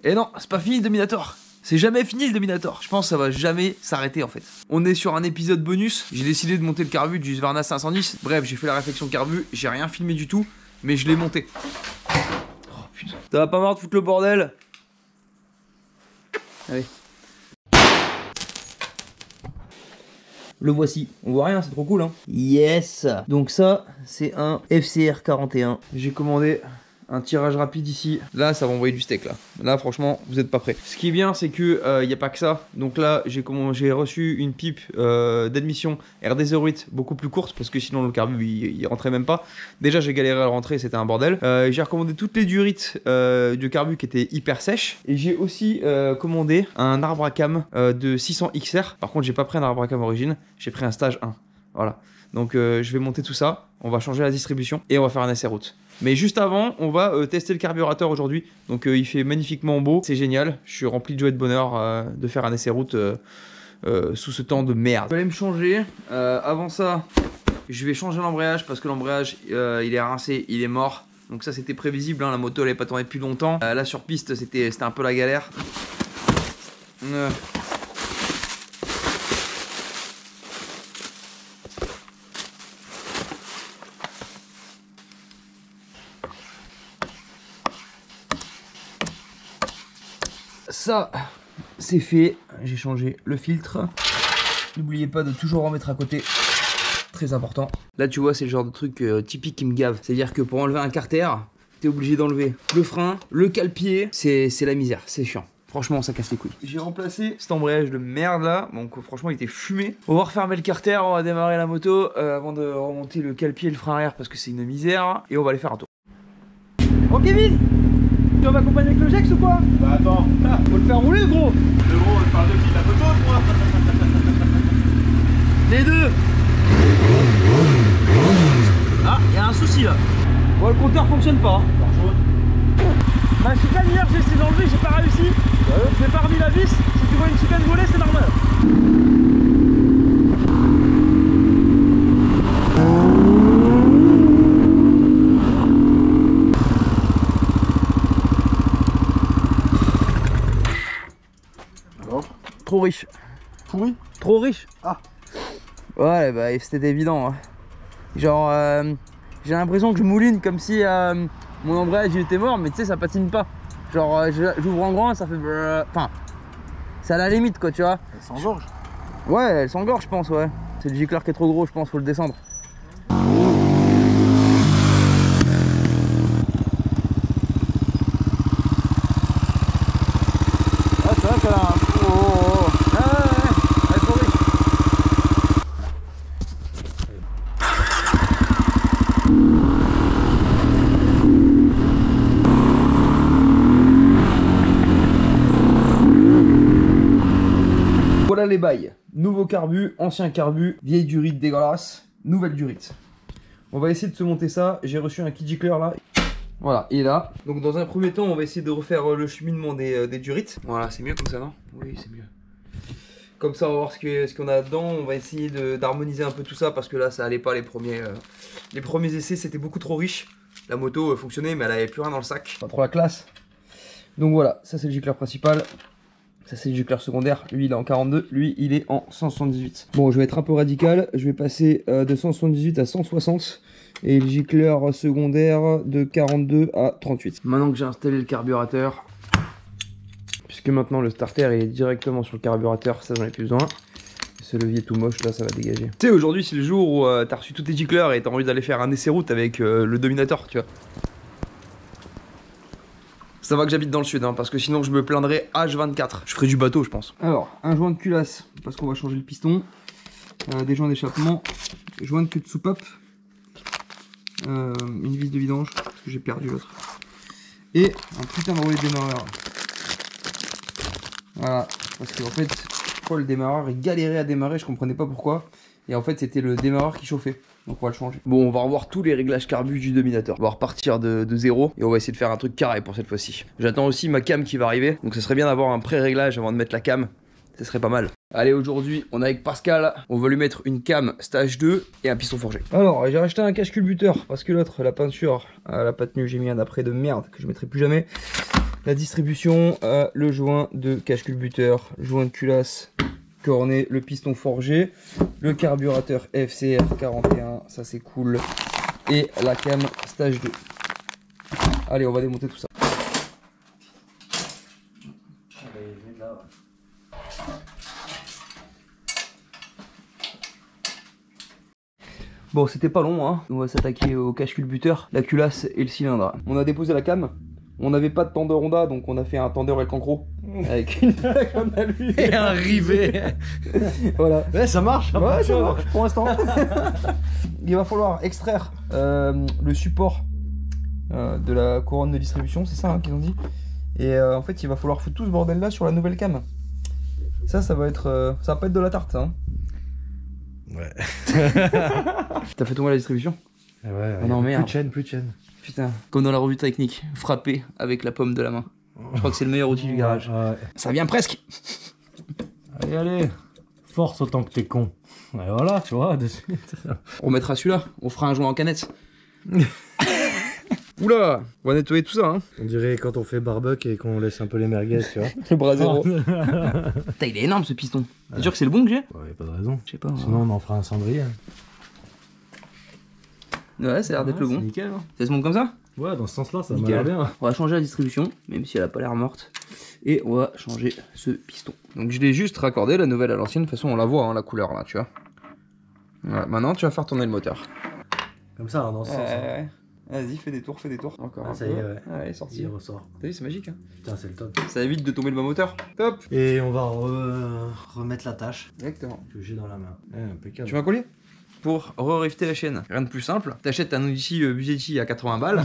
Et non, c'est pas fini le Dominator. C'est jamais fini le Dominator. Je pense que ça va jamais s'arrêter en fait. On est sur un épisode bonus. J'ai décidé de monter le carbu du Husqvarna 510. Bref, j'ai fait la réflexion carbu. J'ai rien filmé du tout, mais je l'ai monté. Oh putain. T'as pas marre de foutre le bordel? Allez. Le voici. On voit rien, c'est trop cool hein. Yes. Donc ça, c'est un FCR 41. J'ai commandé un tirage rapide ici. Là, ça va envoyer du steak là. Là, franchement, vous êtes pas prêts. Ce qui est bien, c'est que y a pas que ça. Donc là, j'ai reçu une pipe d'admission RD08 beaucoup plus courte parce que sinon le carbu il rentrait même pas. Déjà, j'ai galéré à le rentrer, c'était un bordel. J'ai recommandé toutes les durites du carbu qui étaient hyper sèches. Et j'ai aussi commandé un arbre à cam de 600 XR. Par contre, j'ai pas pris un arbre à cam origine. J'ai pris un stage 1. Voilà. Donc je vais monter tout ça, on va changer la distribution et on va faire un essai route. Mais juste avant, on va tester le carburateur aujourd'hui. Donc il fait magnifiquement beau, c'est génial. Je suis rempli de joie et de bonheur de faire un essai route sous ce temps de merde. Je vais aller me changer. Avant ça, je vais changer l'embrayage parce que l'embrayage il est rincé, il est mort. Donc ça c'était prévisible, hein, la moto elle n'est pas tournée depuis longtemps. Là sur piste c'était un peu la galère. Ça, c'est fait. J'ai changé le filtre. N'oubliez pas de toujours remettre à côté. Très important. Là, tu vois, c'est le genre de truc typique qui me gave. C'est-à-dire que pour enlever un carter, t'es obligé d'enlever le frein, le cale-pied. C'est la misère, c'est chiant. Franchement, ça casse les couilles. J'ai remplacé cet embrayage de merde là. Donc, franchement, il était fumé. On va refermer le carter, on va démarrer la moto avant de remonter le cale-pied et le frein arrière parce que c'est une misère. Et on va aller faire un tour. Oh, Kevin! Tu vas m'accompagner avec le Jex ou quoi? Bah attends, faut le faire rouler gros. Le gros, on parle de qui? La moto moi? Les deux. Ah, il y a un souci là. Bon, le compteur fonctionne pas. Ma chicane hier, j'ai essayé d'enlever, j'ai pas réussi. J'ai pas remis la vis. Si tu vois une chicane voler, c'est normal. Trop riche. Pourri? Trop riche. Ah. Ouais, bah c'était évident. Hein. Genre, j'ai l'impression que je mouline comme si mon embrayage il était mort, mais tu sais, ça patine pas. Genre, j'ouvre en grand, ça fait. Enfin, c'est à la limite quoi, tu vois. Elle s'engorge. Ouais, elle s'engorge, je pense, ouais. C'est le gicleur qui est trop gros, je pense, faut le descendre. Ah, c'est vrai qu'elle a un. Voilà les bails. Nouveau carbu, ancien carbu, vieille durite dégueulasse, nouvelle durite. On va essayer de se monter ça. J'ai reçu un kit gicleur là. Voilà, il est là. Donc dans un premier temps, on va essayer de refaire le cheminement des durites. Voilà, c'est mieux comme ça, non? Oui, c'est mieux. Comme ça, on va voir ce qu'on a dedans. On va essayer d'harmoniser un peu tout ça parce que là, ça allait pas les premiers essais. C'était beaucoup trop riche. La moto fonctionnait, mais elle avait plus rien dans le sac. Pas trop la classe. Donc voilà, ça c'est le gicleur principal. Ça c'est le gicleur secondaire, lui il est en 42, lui il est en 178. Bon, je vais être un peu radical, je vais passer de 178 à 160 et le gicleur secondaire de 42 à 38. Maintenant que j'ai installé le carburateur, puisque maintenant le starter il est directement sur le carburateur, ça j'en ai plus besoin. Ce levier tout moche là, ça va dégager. Tu sais, aujourd'hui c'est le jour où t'as reçu tous tes gicleurs et t'as envie d'aller faire un essai route avec le Dominator, tu vois. Ça va que j'habite dans le sud, hein, parce que sinon je me plaindrais H24. Je ferai du bateau, je pense. Alors, un joint de culasse, parce qu'on va changer le piston. Des joints d'échappement. Joint de queue de soupape. Une vis de vidange, parce que j'ai perdu l'autre. Et un putain de roulet de démarreur. Voilà, parce qu'en fait, je crois le démarreur il galérait à démarrer, je comprenais pas pourquoi. Et en fait, c'était le démarreur qui chauffait. Donc on va le changer. Bon, on va revoir tous les réglages carbu du Dominator. On va repartir de zéro et on va essayer de faire un truc carré pour cette fois-ci. J'attends aussi ma cam qui va arriver. Donc ça serait bien d'avoir un pré-réglage avant de mettre la cam. Ça serait pas mal. Allez, aujourd'hui, on est avec Pascal. On va lui mettre une cam stage 2 et un piston forgé. Alors, j'ai racheté un cache-culbuteur parce que l'autre, la peinture, elle a pas tenu. J'ai mis un après de merde que je mettrai plus jamais. La distribution, le joint de cache-culbuteur, joint de culasse corné, le piston forgé, le carburateur FCR 41, ça c'est cool, et la cam stage 2. Allez, on va démonter tout ça. Bon, c'était pas long, hein. On va s'attaquer au cache-culbuteur, la culasse et le cylindre. On a déposé la cam. On n'avait pas de tendeur Honda, donc on a fait un tendeur El Cancro avec une plaque en alu et un rivet. Voilà. Ouais, ça marche. Ouais, ça marche pour l'instant. Il va falloir extraire le support de la couronne de distribution, c'est ça hein, qu'ils ont dit. Et en fait, il va falloir foutre tout ce bordel là sur la nouvelle cam. Ça va être, ça va pas être de la tarte, ça. Hein. Ouais. T'as fait tomber la distribution? Ouais. Oh non, merde. Plus de chaîne. Putain, comme dans la revue technique, frapper avec la paume de la main. Je crois que c'est le meilleur outil du garage. Ouais. Ça vient presque. Allez. Force autant que t'es con. Et voilà, tu vois, de suite. On mettra celui-là, on fera un joint en canette. Oula, on va nettoyer tout ça, hein. On dirait quand on fait barbecue et qu'on laisse un peu les merguez, tu vois. Le bras zéro. Putain, il est énorme ce piston. T'es sûr que c'est le bon que j'ai? Ouais, y a pas de raison. Je sais pas. Sinon, on en fera un cendrier. Ouais, ça a l'air d'être le bon. Nickel, hein. Ça se monte comme ça? Ouais, dans ce sens-là, ça m'a Nickel. l'air bien. On va changer la distribution, même si elle a pas l'air morte. Et on va changer ce piston. Donc je l'ai juste raccordé, la nouvelle à l'ancienne. De toute façon, on la voit, hein, la couleur là, tu vois. Ouais, maintenant, tu vas faire tourner le moteur. Comme ça, hein, dans ce sens. Hein. Vas-y, fais des tours. Encore un ça peu. y est, ouais. Ouais, il est sorti. Il ressort. T'as vu, c'est magique, hein. Putain, c'est le top. Ça évite de tomber le bas moteur. Top. Et on va remettre la tâche Exactement. que j'ai dans la main. Ouais, impeccable. Tu m'as collé pour re-rifter la chaîne. Rien de plus simple. T'achètes un outil Busetti à 80 balles.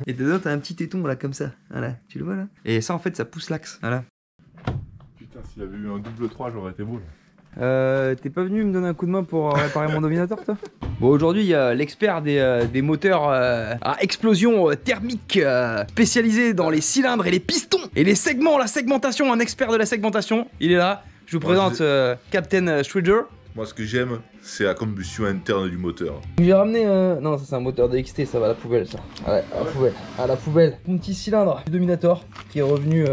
Et dedans, t'as un petit téton là, comme ça. Voilà, tu le vois là. Et ça, en fait, ça pousse l'axe. Voilà. Putain, s'il avait eu un double 3, j'aurais été beau là. T'es pas venu me donner un coup de main pour réparer mon dominateur, toi? Bon, aujourd'hui, il y a l'expert des moteurs à explosion thermique spécialisé dans les cylindres et les pistons et les segments, la segmentation, un expert de la segmentation. Il est là. Je vous présente Captain Schwidger. Moi, ce que j'aime, c'est la combustion interne du moteur. J'ai ramené non, ça c'est un moteur de XT, ça va à la poubelle, ça. Ouais, à la poubelle. À la poubelle. Mon petit cylindre du Dominator qui est revenu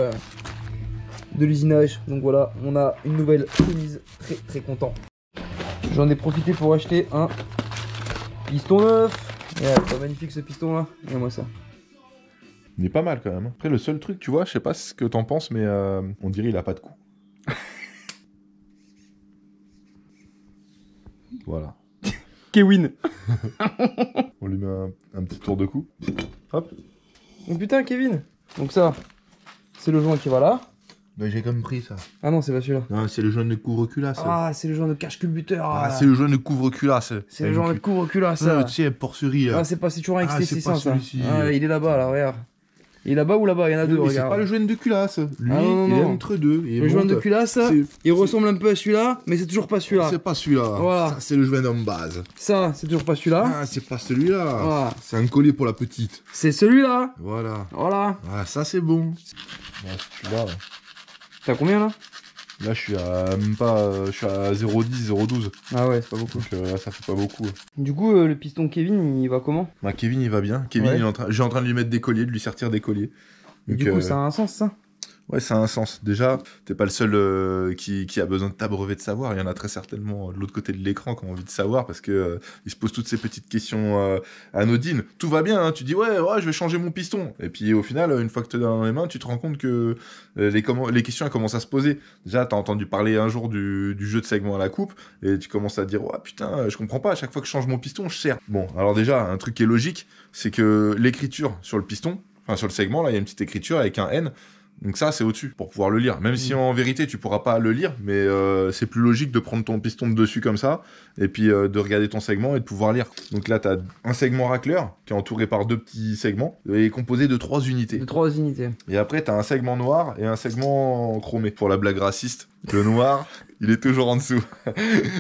de l'usinage. Donc voilà, on a une nouvelle chemise. Très très content. J'en ai profité pour acheter un piston neuf. C'est magnifique ce piston là. Regarde-moi ça. Il est pas mal quand même. Après, le seul truc, tu vois, je sais pas ce que t'en penses, mais on dirait il a pas de cou. Voilà. Kevin. On lui met un petit tour de cou. Hop. Oh putain, Kevin. Donc ça, c'est le joint qui va là. Mais j'ai comme pris ça. Ah non, c'est pas celui-là. Non, c'est le joint de couvre-culasse. Ah, c'est le joint de cache-culbuteur. Ah, c'est le joint de couvre-culasse. C'est le joint de couvre-culasse, ça. Tu sais, porcerie. Ah, c'est pas, c'est toujours un Ah, c'est XT600 pas ça. celui-ci. Ah, il est là-bas, là, regarde. Il est là-bas ou là-bas? Il y en a deux, Mais c'est regarde. pas le joint de culasse. Lui, Ah, non, il est non. entre deux. Et Le joint monte. de culasse, C'est- il ressemble un peu à celui-là, mais c'est toujours pas celui-là. C'est pas celui-là. Voilà. Ça, c'est le joint d'en base. Ça, c'est toujours pas celui-là. Ah, c'est pas celui-là. Voilà. C'est un collier pour la petite. C'est celui-là. Voilà. Voilà. Ah, ça, c'est bon. Bon, si tu vois, là. T'as combien là? Là, je suis à même pas. Je suis à 0,10, 0,12. Ah ouais, c'est pas beaucoup. Donc là, ça fait pas beaucoup. Du coup, le piston Kevin, il va comment? Bah, Kevin, il va bien. Kevin, Ouais. il est j'ai en train de lui mettre des colliers, de lui sortir des colliers. Et Donc, du coup, ça a un sens, ça? Ouais, ça a un sens. Déjà, t'es pas le seul qui a besoin de t'abreuver de savoir. Il y en a très certainement de l'autre côté de l'écran qui ont envie de savoir parce que ils se posent toutes ces petites questions anodines. Tout va bien, hein. Tu dis ouais, je vais changer mon piston. Et puis au final, une fois que t'es dans les mains, tu te rends compte que les questions elles commencent à se poser. Déjà, t'as entendu parler un jour du jeu de segment à la coupe et tu commences à te dire ouais putain, je comprends pas. À chaque fois que je change mon piston, je serre. Bon, alors déjà, un truc qui est logique, c'est que l'écriture sur le piston, enfin sur le segment là, il y a une petite écriture avec un N. Donc ça, c'est au-dessus pour pouvoir le lire. Même si en vérité, tu pourras pas le lire, mais c'est plus logique de prendre ton piston de dessus comme ça, et puis de regarder ton segment et de pouvoir lire. Donc là, tu as un segment racleur qui est entouré par deux petits segments et composé de 3 unités. De 3 unités. Et après, tu as un segment noir et un segment chromé. Pour la blague raciste, le noir, il est toujours en dessous.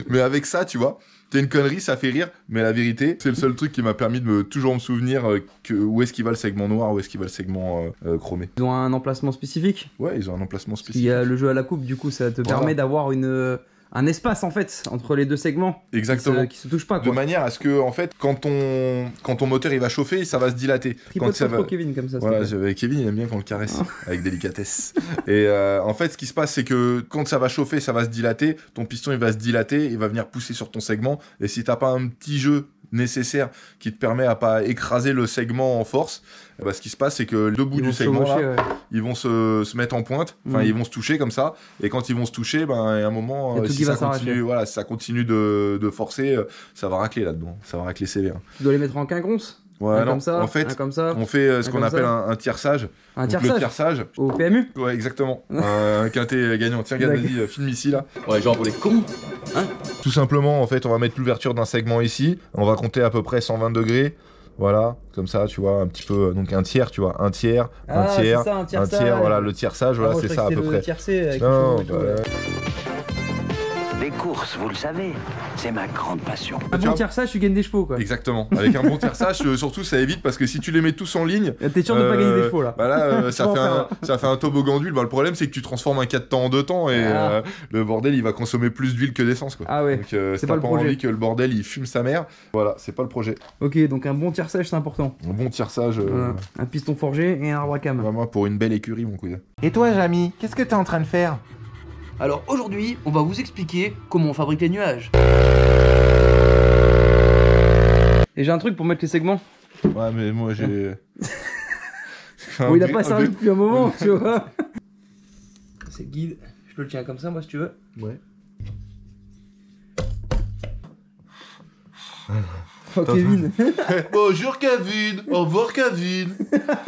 Mais avec ça, tu vois, t'es une connerie, ça fait rire, mais la vérité, c'est le seul truc qui m'a permis de toujours me souvenir où est-ce qu'il va le segment noir, où est-ce qu'il va le segment chromé. Ils ont un emplacement spécifique? Ouais, ils ont un emplacement Il spécifique. y a le jeu à la coupe, du coup, ça te Voilà. permet d'avoir un espace en fait entre les deux segments. Exactement. Qui se touchent pas De quoi. manière à ce que, en fait, quand ton moteur il va chauffer, ça va se dilater. Tripote ça pas trop Kevin comme ça. Voilà, s'il te plaît. Kevin il aime bien qu'on le caresse avec délicatesse. Et en fait, ce qui se passe, c'est que quand ça va chauffer, ça va se dilater. Ton piston il va se dilater, il va venir pousser sur ton segment. Et si t'as pas un petit jeu nécessaire qui te permet à pas écraser le segment en force, bah, ce qui se passe, c'est que les deux bouts Ils vont du se segment chevaucher, là, ouais. ils vont se mettre en pointe. Enfin, ils vont se toucher comme ça. Et quand ils vont se toucher, ben, à un moment, Il y a tout si qui va ça continue, s'arracher. voilà, si ça continue de forcer, ça va racler là-dedans. Ça va racler sévère. Tu dois les mettre en quinconce. Ouais, Un non. comme ça. En fait, un comme ça. on fait ce Un qu'on comme appelle ça. un tierçage. Un Donc, le tierçage. tierçage. Au PMU. Ouais, exactement. Un quintet gagnant. Tiens, regarde, D'accord. vas-y, filme ici là. Ouais, genre pour les cons. Tout simplement, en fait, on va mettre l'ouverture d'un segment ici. On va compter à peu près 120 degrés. Voilà, comme ça, tu vois, un petit peu. Donc un tiers, tu vois, un tiers, un Ah, tiers, c'est ça, un un tierçage. tiers. Voilà, le tierçage, voilà, Ah, moi, c'est je ça à croyais que peu c'était près. le tiercé avec Non, les chevaux et tout, bah, Les courses, vous le savez, c'est ma grande passion. Un bon tierçage, tu gagnes des chevaux quoi. Exactement. Avec un bon tierçage, surtout, ça évite parce que si tu les mets tous en ligne. T'es sûr de pas gagner des chevaux là. Bah là, Tu vas en ça fait un toboggan d'huile. Bah, le problème, c'est que tu transformes un 4 temps en 2 temps et Ah. le bordel, il va consommer plus d'huile que d'essence. Quoi. Ah ouais. Donc, c'est si pas t'as le pas projet. envie que le bordel il fume sa mère, voilà, c'est pas le projet. Ok, donc un bon tierçage c'est important. Un bon tierçage, Voilà. Un piston forgé et un arbre à cam. vraiment pour une belle écurie, mon cousin. Et toi, Jamy, qu'est-ce que t'es en train de faire? Alors aujourd'hui, on va vous expliquer comment on fabrique les nuages. Et j'ai un truc pour mettre les segments. Ouais, mais moi j'ai. Bon, il a pas servi depuis un moment, tu vois. C'est le guide. Je te le tiens comme ça, moi, si tu veux. Ouais. Oh, Kevin. Bonjour Kevin. Au revoir Kevin.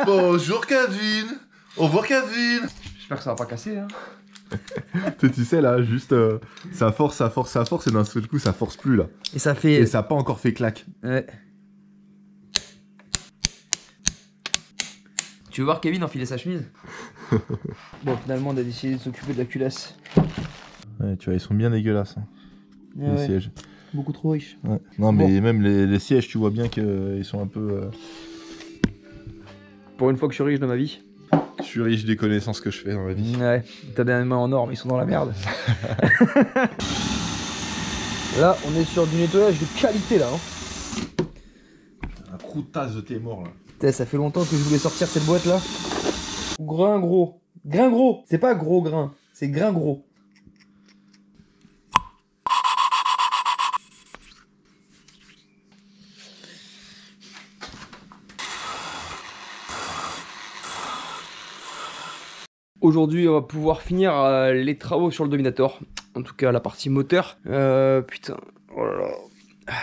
Bonjour Kevin. Au revoir Kevin. J'espère que ça va pas casser, hein. Tu sais là, juste ça force et d'un seul coup ça force plus là. Et ça fait. Et ça a pas encore fait claque. Ouais. Tu veux voir Kevin enfiler sa chemise? Bon, finalement, on a décidé de s'occuper de la culasse. Ouais, tu vois, ils sont bien dégueulasses, hein, les Ouais, sièges. beaucoup trop riche. Ouais. Non, mais même les sièges, tu vois bien qu'ils sont un peu. Pour une fois que je suis riche dans ma vie. Je suis riche des connaissances que je fais dans la vie. Ouais, t'as des mains en or, mais ils sont dans la merde. Là, on est sur du nettoyage de qualité, là. Hein. Un croutasse de tes morts là. Putain, ça fait longtemps que je voulais sortir cette boîte, là. Grain gros. Grain gros. C'est pas gros grain, c'est grain gros. Aujourd'hui, on va pouvoir finir les travaux sur le Dominator. En tout cas, la partie moteur. Putain, oh là là.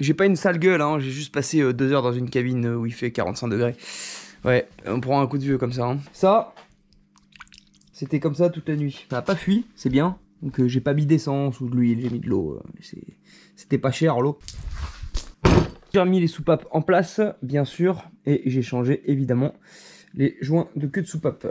J'ai pas une sale gueule, hein. J'ai juste passé 2 heures dans une cabine où il fait 45 degrés. Ouais, on prend un coup de vieux comme ça. Hein. Ça, c'était comme ça toute la nuit. Ça a pas fui, c'est bien. Donc j'ai pas mis d'essence ou de l'huile, j'ai mis de l'eau. C'était pas cher l'eau. J'ai remis les soupapes en place, bien sûr. Et j'ai changé évidemment les joints de queue de soupape.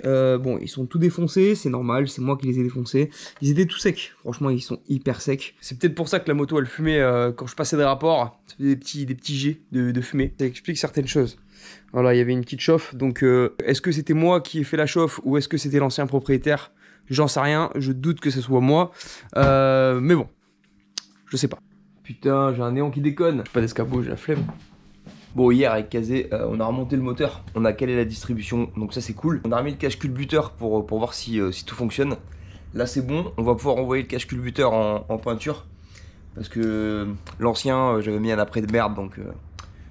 Bon, ils sont tout défoncés, c'est normal, c'est moi qui les ai défoncés. Ils étaient tout secs, franchement, ils sont hyper secs. C'est peut-être pour ça que la moto elle fumait quand je passais des rapports. Ça faisait des petits jets de fumée. Ça explique certaines choses. Voilà, il y avait une petite chauffe. Donc, est-ce que c'était moi qui ai fait la chauffe ou est-ce que c'était l'ancien propriétaire? J'en sais rien, je doute que ce soit moi. Mais bon, je sais pas. Putain, j'ai un néon qui déconne. Pas d'escabeau, j'ai la flemme. Bon, hier avec Kazé, on a remonté le moteur, on a calé la distribution, donc ça c'est cool. On a remis le cache culbuteur pour voir si tout fonctionne. Là c'est bon, on va pouvoir envoyer le cache culbuteur en peinture. Parce que l'ancien, j'avais mis un après de merde, donc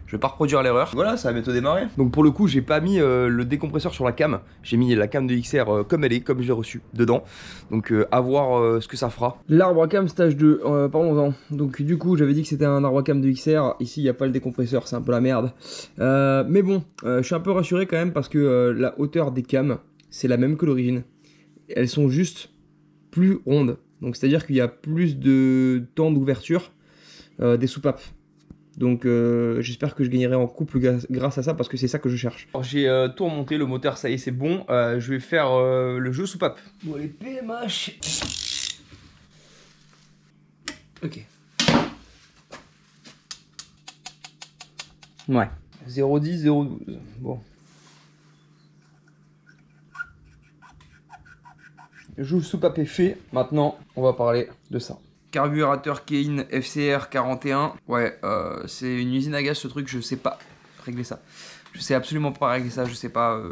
je vais pas reproduire l'erreur. Voilà, ça va bientôt démarrer. Donc pour le coup, j'ai pas mis le décompresseur sur la cam. J'ai mis la cam de XR comme elle est, comme je l'ai reçue, dedans. Donc à voir ce que ça fera. L'arbre à cam stage 2, parlons-en. Donc du coup, j'avais dit que c'était un arbre à cam de XR. Ici, il n'y a pas le décompresseur, c'est un peu la merde. Mais bon, je suis un peu rassuré quand même parce que la hauteur des cams, c'est la même que l'origine. Elles sont juste plus rondes. Donc c'est-à-dire qu'il y a plus de temps d'ouverture des soupapes. Donc j'espère que je gagnerai en couple grâce à ça parce que c'est ça que je cherche. J'ai tout remonté, le moteur ça y est c'est bon. Je vais faire le jeu soupape. Bon les PMH. Ok. Ouais. 0,10, 0,12. Bon. Joule soupape est fait. Maintenant, on va parler de ça. Carburateur Kein FCR 41. Ouais, c'est une usine à gaz ce truc, je sais pas régler ça. Je sais absolument pas régler ça, je sais pas.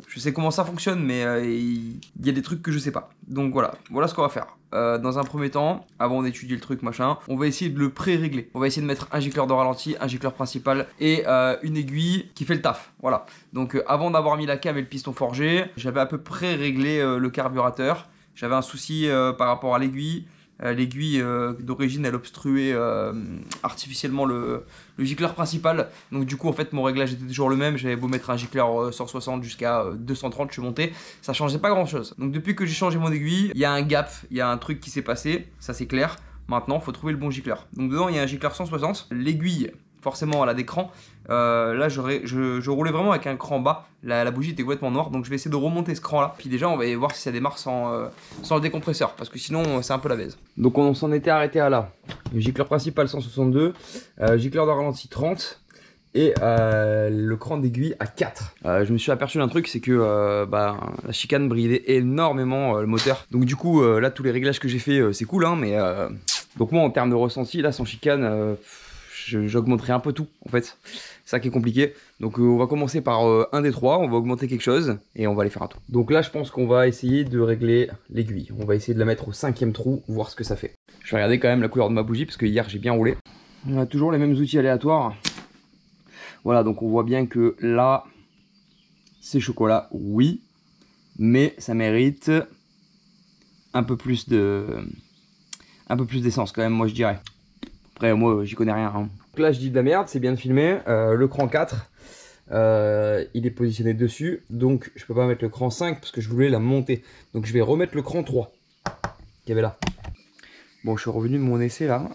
Je sais comment ça fonctionne, mais il y a des trucs que je sais pas. Donc voilà ce qu'on va faire. Dans un premier temps, avant d'étudier le truc machin, on va essayer de le pré-régler. On va essayer de mettre un gicleur de ralenti, un gicleur principal et une aiguille qui fait le taf. Voilà. Donc avant d'avoir mis la cam et le piston forgé, j'avais à peu près réglé le carburateur. J'avais un souci par rapport à l'aiguille. L'aiguille d'origine elle obstruait artificiellement le gicleur principal, donc du coup en fait mon réglage était toujours le même. J'avais beau mettre un gicleur 160 jusqu'à 230, je suis monté, ça changeait pas grand chose. Donc depuis que j'ai changé mon aiguille, il y a un gap, il y a un truc qui s'est passé, ça c'est clair. Maintenant faut trouver le bon gicleur. Donc dedans il y a un gicleur 160, l'aiguille forcément elle a des crans. Là je roulais vraiment avec un cran bas, la bougie était complètement noire, donc je vais essayer de remonter ce cran là, puis déjà on va voir si ça démarre sans le décompresseur, parce que sinon c'est un peu la baise. Donc on s'en était arrêté à là, le gicleur principal 162, gicleur de ralenti 30 et le cran d'aiguille à 4. Je me suis aperçu d'un truc, c'est que la chicane bridait énormément le moteur, donc du coup là tous les réglages que j'ai fait c'est cool hein, mais donc moi en termes de ressenti là sans chicane j'augmenterai un peu tout en fait, c'est ça qui est compliqué. Donc on va commencer par un des trois, on va augmenter quelque chose et on va aller faire un tour. Donc là je pense qu'on va essayer de régler l'aiguille, on va essayer de la mettre au 5e trou, voir ce que ça fait. Je vais regarder quand même la couleur de ma bougie parce que hier j'ai bien roulé. On a toujours les mêmes outils aléatoires. Voilà, donc on voit bien que là c'est chocolat, oui, mais ça mérite un peu plus d'essence quand même, moi je dirais. Après moi j'y connais rien hein. Donc là je dis de la merde, c'est bien de filmer. Le cran 4 il est positionné dessus, donc je peux pas mettre le cran 5 parce que je voulais la monter. Donc je vais remettre le cran 3 qu'il y avait là. Bon, je suis revenu de mon essai là.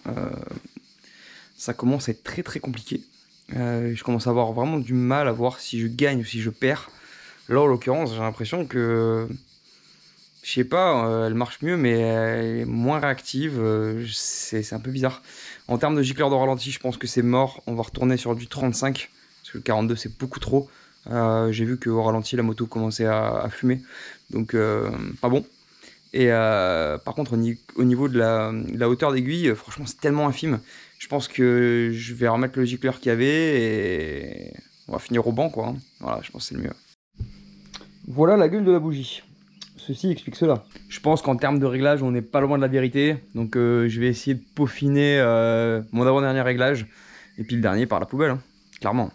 Ça commence à être très compliqué. Je commence à avoir vraiment du mal à voir si je gagne ou si je perds. Là en l'occurrence j'ai l'impression que je sais pas, elle marche mieux mais elle est moins réactive, c'est un peu bizarre. En termes de gicleur de ralenti je pense que c'est mort, on va retourner sur du 35 parce que le 42 c'est beaucoup trop. J'ai vu qu'au ralenti la moto commençait à fumer, donc pas bon. Et par contre au niveau de la hauteur d'aiguille, franchement c'est tellement infime. Je pense que je vais remettre le gicleur qu'il y avait et on va finir au banc quoi hein. Voilà, je pense que c'est le mieux. Voilà la gueule de la bougie. Ceci explique cela. Je pense qu'en termes de réglage, on n'est pas loin de la vérité. Donc je vais essayer de peaufiner mon avant-dernier réglage. Et puis le dernier par la poubelle, hein, clairement.